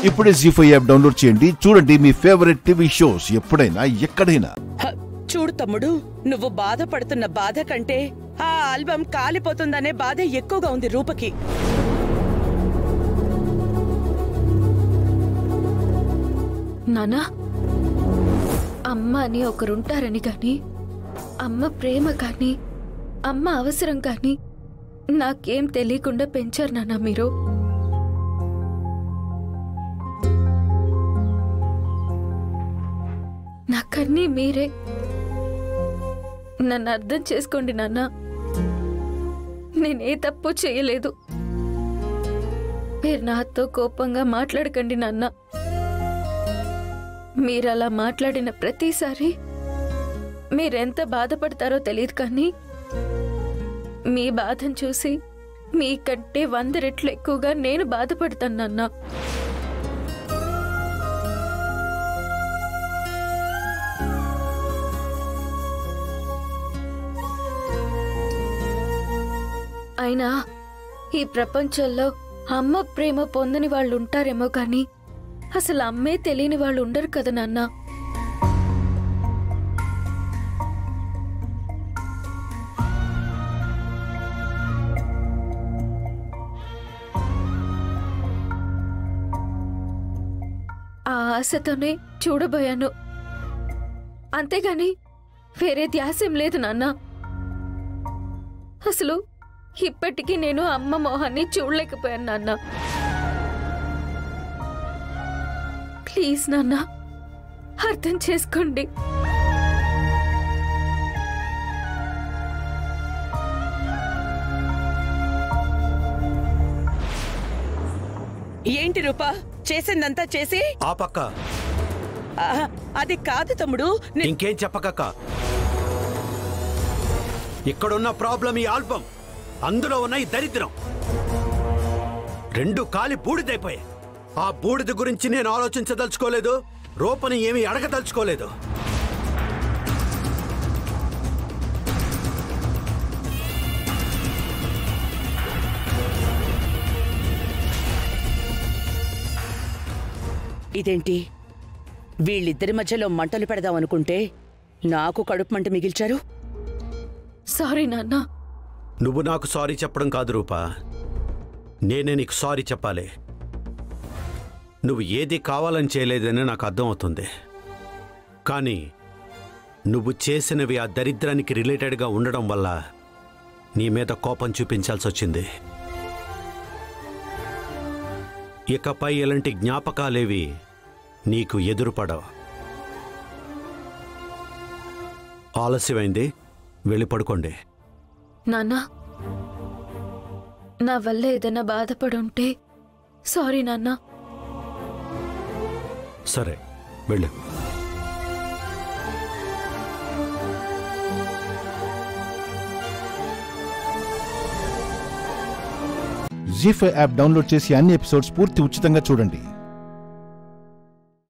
ఇప్పుడే జీ5 app download చేయండి. చూడండి మీ ఫేవరెట్ టీవీ షోస్ ఎప్పుడైనా ఎక్కడైనా. చూడు తమ్ముడు, నువ్వు బాధపడుతున్న బాధ కంటే ఆ ఆల్బమ్ కాలిపోతుందనే బాధ ఎక్కువగా ఉంది రూపకి. నానా, అమ్మ అని ఒకరుంటారని కాని, అమ్మ ప్రేమ కాని, అమ్మ అవసరం కాని నాకేం తెలియకుండా పెంచారు నాన్న మీరు. నాకన్నీ మీరే. నన్ను అర్థం చేసుకోండి నాన్న. నేనే తప్పు చేయలేదు. మీరు నాతో కోపంగా మాట్లాడకండి నాన్న. మీరలా మాట్లాడిన ప్రతిసారి మీరెంత బాధపడతారో తెలియదు, కానీ మీ బాధను చూసి మీకంటే 100 రెట్లు ఎక్కువగా నేను బాధపడతాను నాన్న. అయినా ఈ ప్రపంచంలో అమ్మ ప్రేమ పొందని వాళ్ళు ఉంటారేమో, కానీ అసలు అమ్మే తెలియని వాళ్ళు ఉండరు కదా నాన్న. ఆ ఆశతోనే చూడబోయాను, అంతేగాని వేరే ధ్యాసేం లేదు నాన్న. అసలు ఇప్పటికీ నేను అమ్మ మొహాన్ని చూడలేకపోయాను నాన్న. ప్లీజ్ నాన్న, అర్థం చేసుకోండి. ఏంటి రూపా చేసిందంతా చేసి ఆ పక్క అది కాదు తమ్ముడు. ఇంకేం చెప్పకక్క. ఇక్కడున్న ప్రాబ్లం ఈ ఆల్బమ్, అందులో ఉన్న ఈ దరిద్రం. 2 కాలి బూడిదైపోయాయి. ఆ బూడిద గురించి నేను ఆలోచించదలుచుకోలేదు, రూపని ఏమీ అడగదలుచుకోలేదు. ఇదేంటి, వీళ్ళిద్దరి మధ్యలో మంటలు పెడదామనుకుంటే నాకు కడుపు మంట మిగిల్చారు. సారీ నాన్న. నువ్వు నాకు సారీ చెప్పడం కాదు రూపా, నేనే నీకు సారీ చెప్పాలి. నువ్వు ఏది కావాలని చేయలేదని నాకు అర్థమవుతుంది, కానీ నువ్వు చేసినవి ఆ దరిద్రానికి రిలేటెడ్గా ఉండడం వల్ల నీ మీద కోపం చూపించాల్సి వచ్చింది. ఇకపై ఎలాంటి జ్ఞాపకాలేవి నీకు ఎదురుపడవు. ఆలస్యమైంది, వెళ్ళి పడుకోండి. నాన్న, నా వల్ల ఏదైనా బాధపడుంటే సారీ నాన్న. సరే, వెళ్ళు. జీ5 యాప్ డౌన్లోడ్ చేసి అన్ని ఎపిసోడ్స్ పూర్తి ఉచితంగా చూడండి.